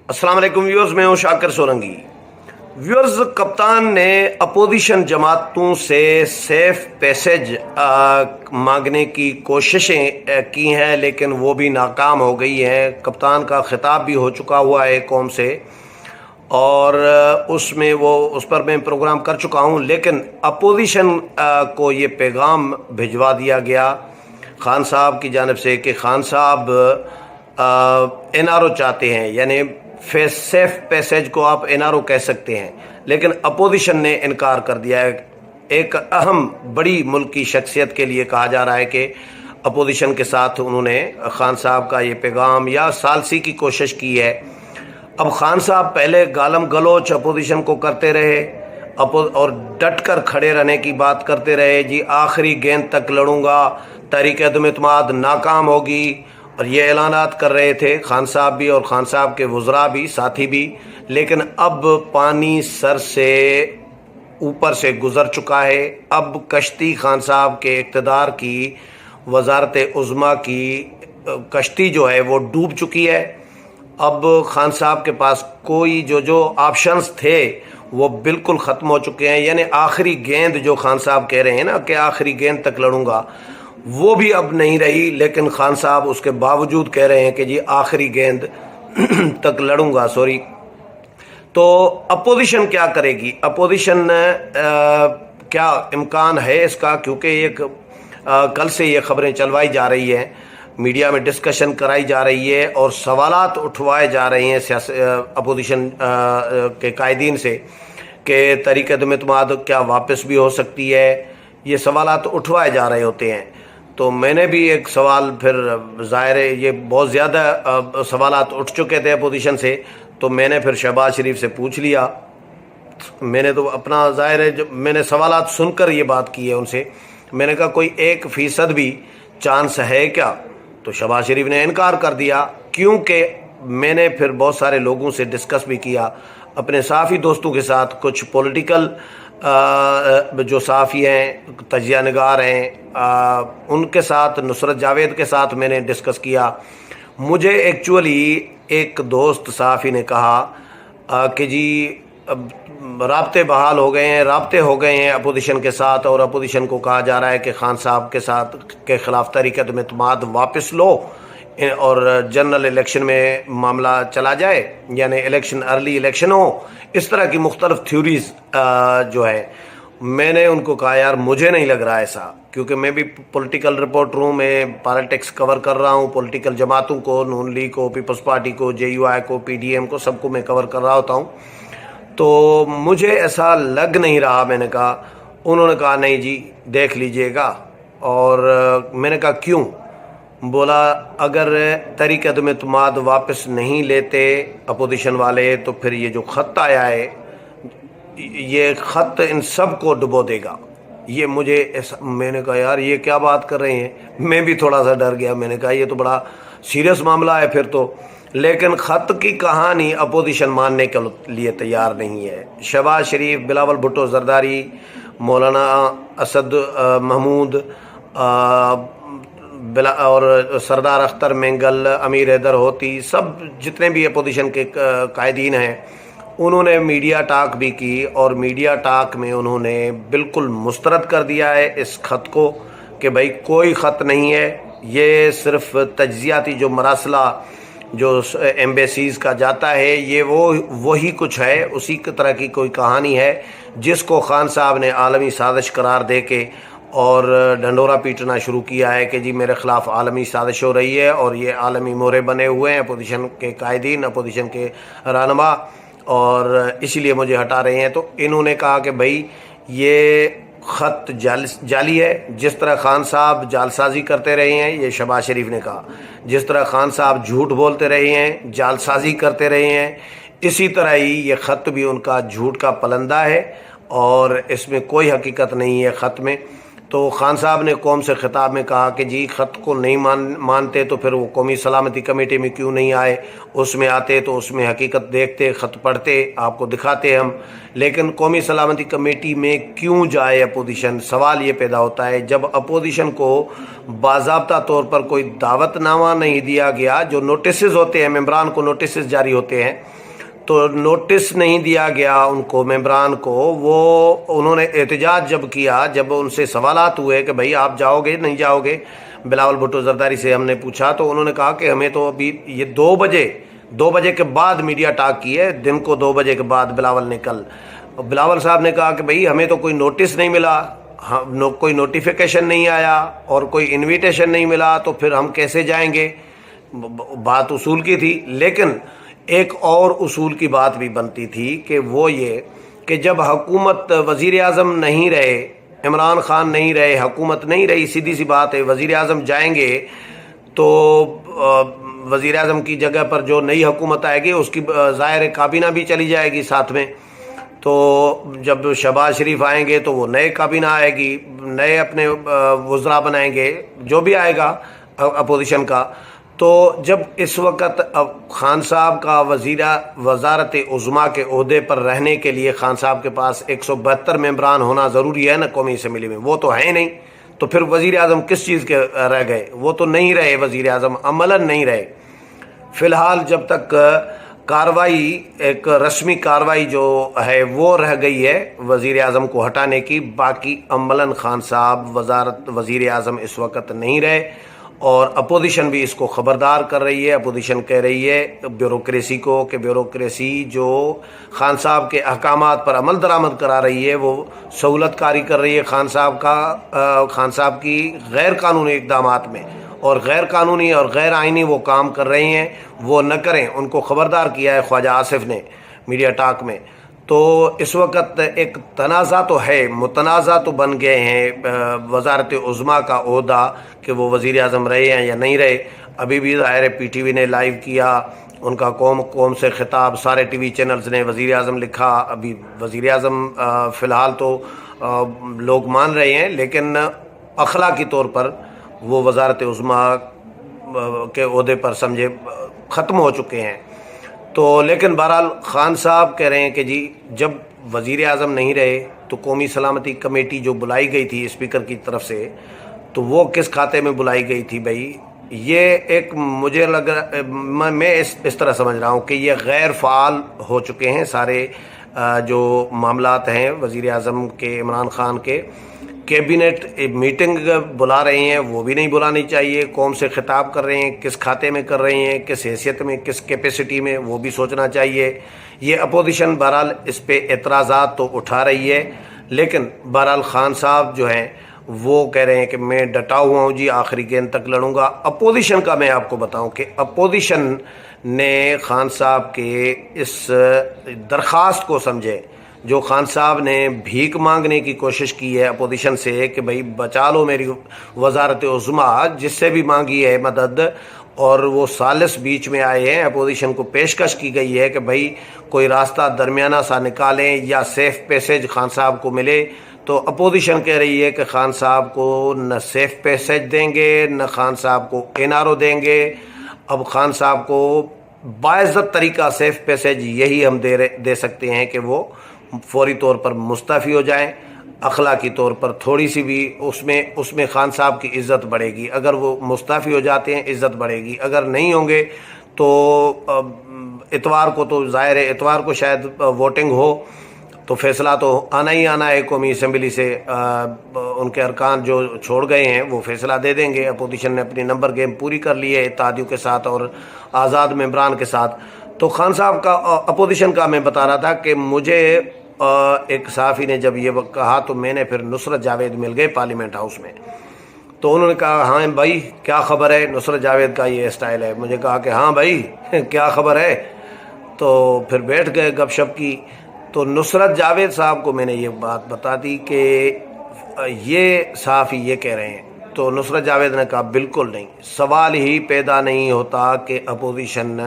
अस्सलाम वालेकुम व्यूअर्स, मैं हूं शाकिर सोलंकी। व्यूअर्स, कप्तान ने अपोजिशन जमातों से सेफ पैसेज मांगने की कोशिशें की हैं, लेकिन वो भी नाकाम हो गई हैं। कप्तान का खिताब भी हो चुका हुआ है कौम से, और उसमें उस पर मैं प्रोग्राम कर चुका हूं, लेकिन अपोजिशन को ये पैगाम भिजवा दिया गया खान साहब की जानिब से कि खान साहब एनआरओ चाहते हैं, यानी सेफ पैसेज को आप एनआरओ कह सकते हैं, लेकिन अपोजिशन ने इनकार कर दिया है। एक अहम बड़ी मुल्क की शख्सियत के लिए कहा जा रहा है कि अपोजिशन के साथ उन्होंने खान साहब का ये पैगाम या सालसी की कोशिश की है। अब खान साहब पहले गालम गलोच अपोजिशन को करते रहे और डट कर खड़े रहने की बात करते रहे, जी आखिरी गेंद तक लड़ूंगा, तहरीक अदम-ए-इत्तेमाद नाकाम होगी, और ये ऐलानात कर रहे थे खान साहब भी और खान साहब के वज़रा भी, साथी भी। लेकिन अब पानी सर से ऊपर से गुज़र चुका है। अब कश्ती खान साहब के इक़्तिदार की, वज़ारत उज़्मा की कश्ती जो है वो डूब चुकी है। अब खान साहब के पास कोई जो ऑप्शंस थे वो बिल्कुल ख़त्म हो चुके हैं। यानी आखिरी गेंद जो खान साहब कह रहे हैं ना कि आखिरी गेंद तक लड़ूंगा, वो भी अब नहीं रही। लेकिन खान साहब उसके बावजूद कह रहे हैं कि जी आखिरी गेंद तक लड़ूंगा। तो अपोजिशन क्या करेगी? अपोजिशन क्या इम्कान है इसका? क्योंकि कल से ये खबरें चलवाई जा रही हैं, मीडिया में डिस्कशन कराई जा रही है और सवालात उठवाए जा रहे हैं अपोजिशन के कायदीन से कि तहरीक अदम-ए-इत्तेमाद क्या वापस भी हो सकती है। ये सवालात उठवाए जा रहे होते हैं। तो मैंने भी एक सवाल, फिर ज़ाहिर है ये बहुत ज़्यादा सवालात उठ चुके थे अपोजिशन से, तो मैंने फिर शहबाज शरीफ से पूछ लिया। मैंने तो अपना, ज़ाहिर है जब मैंने सवालात सुनकर ये बात की है उनसे, मैंने कहा कोई 1% भी चांस है क्या? तो शहबाज शरीफ ने इनकार कर दिया। क्योंकि मैंने फिर बहुत सारे लोगों से डिस्कस भी किया, अपने सहाफ़ी दोस्तों के साथ, कुछ पॉलिटिकल जो सहाफ़ी हैं, तजिया निगार हैं, उनके साथ, नुसरत जावेद के साथ मैंने डिस्कस किया। मुझे एक्चुअली एक दोस्त सहाफ़ी ने कहा कि जी अब राब्ते बहाल हो गए हैं, राब्ते हो गए हैं अपोजिशन के साथ, और अपोजिशन को कहा जा रहा है कि खान साहब के साथ के ख़िलाफ़ तहरीक अदम-ए-इत्तेमाद वापस लो और जनरल इलेक्शन में मामला चला जाए, यानी इलेक्शन, अर्ली इलेक्शन हो। इस तरह की मुख्तलिफ थ्योरीज़ जो है, मैंने उनको कहा यार मुझे नहीं लग रहा ऐसा, क्योंकि मैं भी पॉलिटिकल रिपोर्टर हूँ, मैं पॉलिटिक्स कवर कर रहा हूँ, पॉलिटिकल जमातों को, नून लीग को, पीपल्स पार्टी को, JUI को, PDM को, सबको मैं कवर कर रहा होता हूँ। तो मुझे ऐसा लग नहीं रहा। मैंने कहा, उन्होंने कहा नहीं जी देख लीजिएगा। और मैंने कहा क्यों? बोला अगर तहरीक अदम-ए-इत्तेमाद वापस नहीं लेते अपोजिशन वाले, तो फिर ये जो ख़त आया है, ये ख़त इन सब को डुबो देगा। ये मुझे ऐसा, मैंने कहा यार ये क्या बात कर रहे हैं? मैं भी थोड़ा सा डर गया। मैंने कहा ये तो बड़ा सीरियस मामला है फिर तो। लेकिन ख़त की कहानी अपोजिशन मानने के लिए तैयार नहीं है। शहबाज शरीफ, बिलावल भुट्टो जरदारी, मौलाना असद महमूद और सरदार अख्तर मेंगल, अमीर हैदर होती, सब जितने भी अपोजिशन के कायदीन हैं, उन्होंने मीडिया टाक भी की, और मीडिया टाक में उन्होंने बिल्कुल मुस्तरद कर दिया है इस ख़त को कि भाई कोई ख़त नहीं है, ये सिर्फ तज्ज़ियाती जो मरासला जो एम्बेसीज़ का जाता है, ये वही कुछ है, उसी की तरह की कोई कहानी है जिसको खान साहब ने आलमी साजिश करार दे के और ढंडोरा पीटना शुरू किया है कि जी मेरे ख़िलाफ़ आलमी साजिश हो रही है, और ये आलमी मोहरे बने हुए हैं अपोजिशन के कायदीन, अपोजिशन के रहनुमा, और इसीलिए मुझे हटा रहे हैं। तो इन्होंने कहा कि भाई ये ख़त जाली है। जिस तरह खान साहब जालसाजी करते रहे हैं, ये शहबाज शरीफ ने कहा, जिस तरह खान साहब झूठ बोलते रहे हैं, जालसाजी करते रहे हैं, इसी तरह ही ये ख़त भी उनका झूठ का पलंदा है, और इसमें कोई हकीकत नहीं है ख़त में। तो खान साहब ने कौम से ख़िताब में कहा कि जी ख़त को नहीं मानते तो फिर वो कौमी सलामती कमेटी में क्यों नहीं आए? उसमें आते तो उसमें हकीकत देखते, ख़त पढ़ते, आपको दिखाते हम। लेकिन कौमी सलामती कमेटी में क्यों जाए अपोजिशन? सवाल ये पैदा होता है जब अपोजिशन को बाज़ाब्ता तौर पर कोई दावतनामा नहीं दिया गया। जो नोटिस होते हैं, मेम्बरान को नोटिस जारी होते हैं تو نوٹس نہیں دیا گیا ان کو ممبران کو. وہ انہوں نے احتجاج جب کیا، جب ان سے سوالات ہوئے کہ بھائی آپ جاؤ گے نہیں جاؤ گے، بلاول بھٹو زرداری سے ہم نے پوچھا تو انہوں نے کہا کہ ہمیں تو ابھی یہ 2 بجے کے بعد میڈیا ٹاک کی ہے، دن کو 2 بجے کے بعد بلاول نے کل. بلاول صاحب نے کہا کہ بھائی ہمیں تو کوئی نوٹس نہیں ملا، کوئی نوٹیفیکیشن نہیں آیا اور کوئی انویٹیشن نہیں ملا، تو پھر ہم کیسے جائیں گے. بات اصول کی تھی، لیکن ایک اور اصول کی بات بھی بنتی تھی کہ وہ یہ کہ جب حکومت وزیر اعظم نہیں رہے، عمران خان نہیں رہے، حکومت نہیں رہی، سیدھی سی بات ہے وزیر اعظم جائیں گے تو وزیر اعظم کی جگہ پر جو نئی حکومت آئے گی اس کی ظاہر کابینہ بھی چلی جائے گی ساتھ میں. تو جب شہباز شریف آئیں گے تو وہ نئے کابینہ آئے گی، نئے اپنے وزراء بنائیں گے، جو بھی آئے گا اپوزیشن کا. تو جب اس وقت خان صاحب کا وزارت عظمیٰ کے عہدے پر رہنے کے لیے خان صاحب کے پاس 172 ممبران ہونا ضروری ہے نا قومی اسمبلی میں، وہ تو ہے نہیں، تو پھر وزیر اعظم کس چیز کے رہ گئے؟ وہ تو نہیں رہے وزیر اعظم، عملاً نہیں رہے. فی الحال جب تک کاروائی، ایک رسمی کاروائی جو ہے وہ رہ گئی ہے وزیر اعظم کو ہٹانے کی، باقی عملاً خان صاحب وزیر اعظم اس وقت نہیں رہے. اور اپوزیشن بھی اس کو خبردار کر رہی ہے. اپوزیشن کہہ رہی ہے بیوروکریسی کو کہ بیوروکریسی جو خان صاحب کے احکامات پر عمل درآمد کرا رہی ہے وہ سہولت کاری کر رہی ہے خان صاحب کی غیر قانونی اقدامات میں، اور غیر قانونی اور غیر آئینی وہ کام کر رہے ہیں، وہ نہ کریں. ان کو خبردار کیا ہے خواجہ آصف نے میڈیا ٹاک میں. تو اس وقت ایک تنازع تو ہے، متنازع تو بن گئے ہیں وزارت عظمیٰ کا عہدہ کہ وہ وزیر اعظم رہے ہیں یا نہیں رہے. ابھی بھی ظاہر ہے پی ٹی وی نے لائیو کیا ان کا قوم سے خطاب، سارے ٹی وی چینلز نے وزیر اعظم لکھا. ابھی وزیر اعظم فی الحال تو لوگ مان رہے ہیں، لیکن اخلاقی طور پر وہ وزارت عظمیٰ کے عہدے پر سمجھے ختم ہو چکے ہیں. تو لیکن بہرحال خان صاحب کہہ رہے ہیں کہ جی جب وزیر اعظم نہیں رہے تو قومی سلامتی کمیٹی جو بلائی گئی تھی اسپیکر کی طرف سے، تو وہ کس کھاتے میں بلائی گئی تھی بھائی؟ یہ ایک مجھے لگ رہا، میں اس طرح سمجھ رہا ہوں کہ یہ غیر فعال ہو چکے ہیں سارے جو معاملات ہیں وزیر اعظم کے، عمران خان کے. کیبنٹ میٹنگ بلا رہے ہیں، وہ بھی نہیں بلانی چاہیے. قوم سے خطاب کر رہے ہیں، کس کھاتے میں کر رہے ہیں، کس حیثیت میں، کس کیپیسٹی میں، وہ بھی سوچنا چاہیے. یہ اپوزیشن بہرحال اس پہ اعتراضات تو اٹھا رہی ہے، لیکن بہرحال خان صاحب جو ہیں وہ کہہ رہے ہیں کہ میں ڈٹا ہوا ہوں جی، آخری گیند تک لڑوں گا. اپوزیشن کا میں آپ کو بتاؤں کہ اپوزیشن نے خان صاحب کے اس درخواست کو سمجھے، جو خان صاحب نے بھیک مانگنے کی کوشش کی ہے اپوزیشن سے کہ بھائی بچا لو میری وزارت عظمیٰ، جس سے بھی مانگی ہے مدد، اور وہ سالس بیچ میں آئے ہیں. اپوزیشن کو پیشکش کی گئی ہے کہ بھائی کوئی راستہ درمیانہ سا نکالیں یا سیف پیسیج خان صاحب کو ملے. تو اپوزیشن کہہ رہی ہے کہ خان صاحب کو نہ سیف پیسیج دیں گے، نہ خان صاحب کو NRO دیں گے. اب خان صاحب کو باعزت طریقہ سیف پیسیج یہی ہم دے سکتے ہیں کہ وہ فوری طور پر مستعفی ہو جائیں. اخلاقی طور پر تھوڑی سی بھی اس میں خان صاحب کی عزت بڑھے گی. اگر وہ مستعفی ہو جاتے ہیں عزت بڑھے گی، اگر نہیں ہوں گے تو اتوار کو تو ظاہر ہے اتوار کو شاید ووٹنگ ہو تو فیصلہ تو آنا ہی آنا ہے. قومی اسمبلی سے ان کے ارکان جو چھوڑ گئے ہیں وہ فیصلہ دے دیں گے. اپوزیشن نے اپنی نمبر گیم پوری کر لی ہے اتحادیوں کے ساتھ اور آزاد ممبران کے ساتھ. تو خان صاحب کا اپوزیشن کا میں بتا رہا تھا کہ مجھے ایک صحافی نے جب یہ کہا تو میں نے پھر نصرت جاوید مل گئے پارلیمنٹ ہاؤس میں. تو انہوں نے کہا ہاں بھائی کیا خبر ہے، نصرت جاوید کا یہ اسٹائل ہے. مجھے کہا کہ ہاں بھائی کیا خبر ہے. تو پھر بیٹھ گئے گپ شپ کی. تو نصرت جاوید صاحب کو میں نے یہ بات بتا دی کہ یہ صحافی یہ کہہ رہے ہیں. تو نصرت جاوید نے کہا بالکل نہیں، سوال ہی پیدا نہیں ہوتا کہ اپوزیشن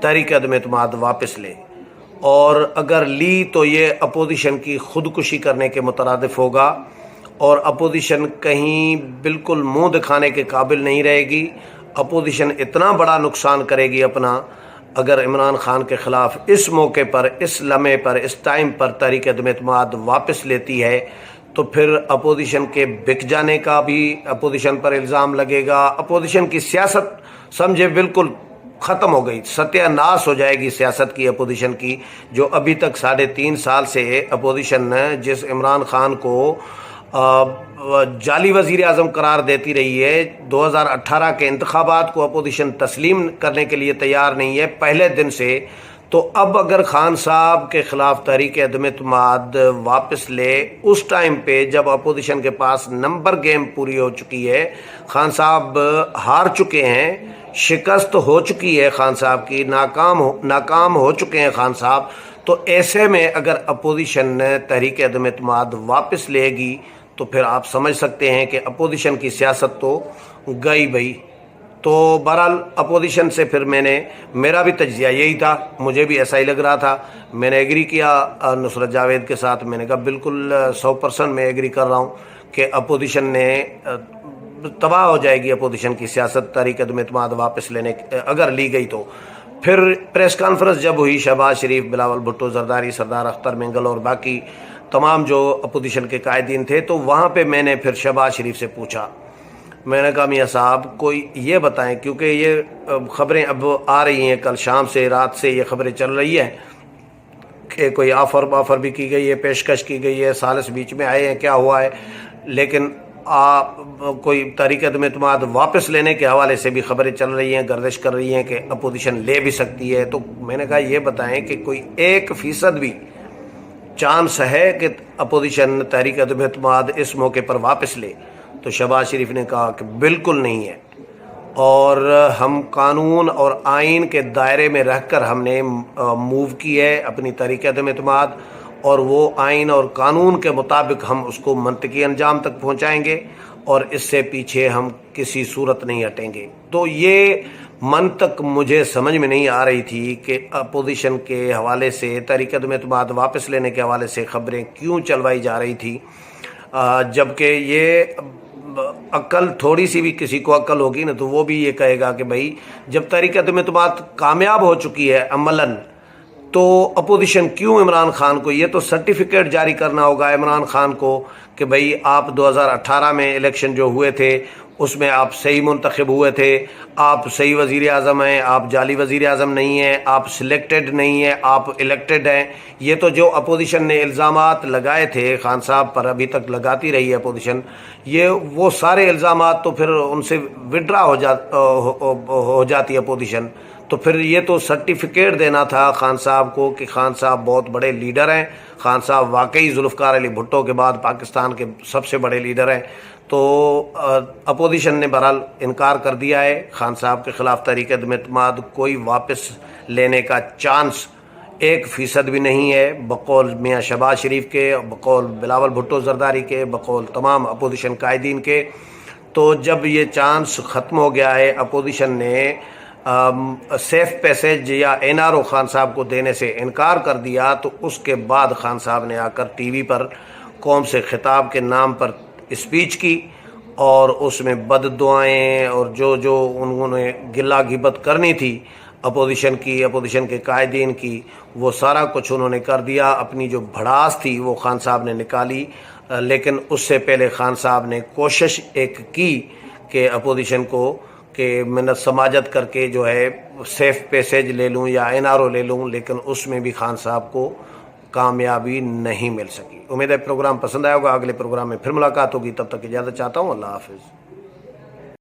تحریک عدم اعتماد واپس لے، اور اگر لی تو یہ اپوزیشن کی خودکشی کرنے کے مترادف ہوگا، اور اپوزیشن کہیں بالکل منہ دکھانے کے قابل نہیں رہے گی. اپوزیشن اتنا بڑا نقصان کرے گی اپنا اگر عمران خان کے خلاف اس موقع پر، اس لمحے پر، اس ٹائم پر تحریک عدم اعتماد واپس لیتی ہے تو پھر اپوزیشن کے بک جانے کا بھی اپوزیشن پر الزام لگے گا. اپوزیشن کی سیاست سمجھے بالکل ख़त्म हो गई, सत्यानाश हो जाएगी सियासत की, अपोजिशन की, जो अभी तक 3.5 साल से अपोजिशन जिस इमरान खान को जाली वज़ीर आज़म करार देती रही है, 2018 के इंतखाबात को अपोजिशन तस्लीम करने के लिए तैयार नहीं है पहले दिन से। तो अब अगर खान साहब के ख़िलाफ़ तहरीक अदम एतमाद वापस ले, उस टाइम पे जब अपोजिशन के पास नंबर गेम पूरी हो चुकी है, खान साहब हार चुके हैं, शिकस्त हो चुकी है खान साहब की, नाकाम हो चुके हैं खान साहब, तो ऐसे में अगर अपोजिशन तहरीक अदम एतमाद वापस लेगी तो फिर आप समझ सकते हैं कि अपोजिशन की सियासत तो गई भाई। तो बहरहाल अपोजिशन से फिर मेरा भी तज्जिया यही था, मुझे भी ऐसा ही लग रहा था। मैंने एग्री किया नुसरत जावेद के साथ, मैंने कहा बिल्कुल 100% मैं एग्री कर रहा हूँ कि अपोजिशन ने तबाह हो जाएगी अपोजिशन की सियासत तहरीक अदम एतमाद वापस लेने अगर ली गई तो। फिर प्रेस कॉन्फ्रेंस जब हुई, शहबाज शरीफ, बिलावल भुट्टो जरदारी, सरदार अख्तर मिंगल और बाकी तमाम जो अपोजिशन के कायदीन थे, तो वहाँ पे मैंने फिर शहबाज शरीफ से पूछा, मैंने कहा मियाँ साहब कोई ये बताएं, क्योंकि ये ख़बरें अब आ रही हैं, कल शाम से रात से ये ख़बरें चल रही हैं कि कोई ऑफ़र भी की गई है, पेशकश की गई है, सालिस बीच में आए हैं, क्या हुआ है, लेकिन कोई तहरीक अदम एतमाद वापस लेने के हवाले से भी ख़बरें चल रही हैं, गर्दिश कर रही हैं कि अपोजिशन ले भी सकती है। तो मैंने कहा ये बताएं कि कोई 1% भी चांस है कि अपोजिशन तहरीक अदम एतमाद इस मौके पर वापस ले? तो शहबाज शरीफ ने कहा कि बिल्कुल नहीं है, और हम कानून और आइन के दायरे में रहकर हमने मूव की है अपनी तहरीक अदम एतमाद, और वो आइन और कानून के मुताबिक हम उसको मंतकी अंजाम तक पहुंचाएंगे और इससे पीछे हम किसी सूरत नहीं हटेंगे। तो ये मंतक मुझे समझ में नहीं आ रही थी कि अपोजिशन के हवाले से तहरीक अदम एतमाद वापस लेने के हवाले से ख़बरें क्यों चलवाई जा रही थी, जबकि ये अक्ल थोड़ी सी भी किसी को अक्ल होगी ना तो वो भी ये कहेगा कि भाई जब तहरीक अदम एतमाद कामयाब हो चुकी है अमलन, तो अपोजिशन क्यों इमरान खान को, ये तो सर्टिफिकेट जारी करना होगा इमरान खान को कि भाई आप 2018 में इलेक्शन जो हुए थे उसमें आप सही मुंतखब हुए थे, आप सही वज़ीर आज़म हैं, आप जाली वज़ीर आज़म नहीं हैं, आप सिलेक्टेड नहीं हैं, आप इलेक्टेड हैं। ये तो जो अपोजिशन ने इल्ज़ामात लगाए थे खान साहब पर, अभी तक लगाती रही है अपोजिशन, ये वो सारे इल्ज़ामात तो फिर उनसे विड्रा हो जाती है अपोजिशन। तो फिर ये तो सर्टिफिकेट देना था खान साहब को कि खान साहब बहुत बड़े लीडर हैं, खान साहब वाकई जुल्फ़िकार अली भुट्टो के बाद पाकिस्तान के सबसे बड़े लीडर हैं। तो अपोजिशन ने बहरहाल इनकार कर दिया है, खान साहब के ख़िलाफ़ तहरीक अदम एतमाद कोई वापस लेने का चांस 1% भी नहीं है, बकौल मियाँ शहबाज शरीफ के, बकौल बिलावल भुट्टो जरदारी के, बकौल तमाम अपोजिशन कायदीन के। तो जब ये चांस ख़त्म हो गया है, अपोजिशन ने सेफ पैसेज या NRO खान साहब को देने से इनकार कर दिया, तो उसके बाद खान साहब ने आकर TV पर कौम से खिताब के नाम पर स्पीच की और उसमें बददुआएं और जो उन्होंने गिला गिबत करनी थी अपोजिशन की, अपोजिशन के कायदीन की, वो सारा कुछ उन्होंने कर दिया। अपनी जो भड़ास थी वो खान साहब ने निकाली, लेकिन उससे पहले खान साहब ने कोशिश एक की कि अपोजिशन को कि मिन्नत समाजत करके जो है सेफ पैसेज ले लूँ या NRO ले लूँ, लेकिन उसमें भी खान साहब को कामयाबी नहीं मिल सकी। उम्मीद है प्रोग्राम पसंद आया होगा, अगले प्रोग्राम में फिर मुलाकात होगी, तब तक इजाज़त चाहता हूँ, अल्लाह हाफ़िज़।